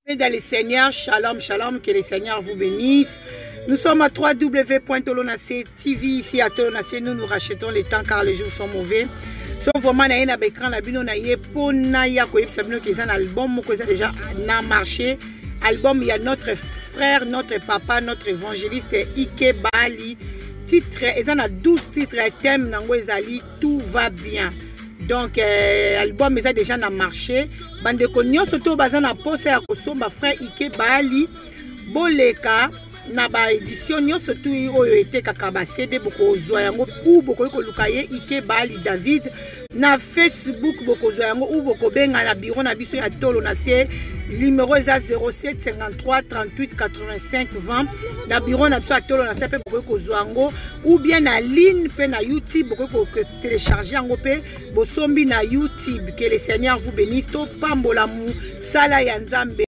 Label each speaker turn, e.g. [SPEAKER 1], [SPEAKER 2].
[SPEAKER 1] Et dans les seigneurs, shalom, shalom, que les seigneurs vous bénissent. Nous sommes à www.tolonacé TV, ici à Tolonacé, nous rachetons les temps car les jours sont mauvais. So vraiment na yena bekran na bino na ye pona ya ko yebisa bino que un album ko déjà na marché. Album il y a notre frère, notre papa, notre évangéliste Ike Bali. Titre, ils en a 12 titres, thème nango ezali tout va bien. Donc album ils a déjà na marché. Bande ko nyonso to bazana pose ya kosomba frère Ike Bali. Boleka na ba édition nyonso tu oyo etekaka ba CD boko zwa yango ou boko ko lukaye Ike Bali David na Facebook boko zwa yango ou boko benga na bureau na biso ya Tolonacé numéro za 07 53 38 85 20 na bureau na biso ya Tolonacé pe boko ko zwa yango ou bien na ligne pe na YouTube boko ko télécharger yango pe bosombi na YouTube. Que les seigneurs vous bénissent to pambola mu sala ya Nzambe.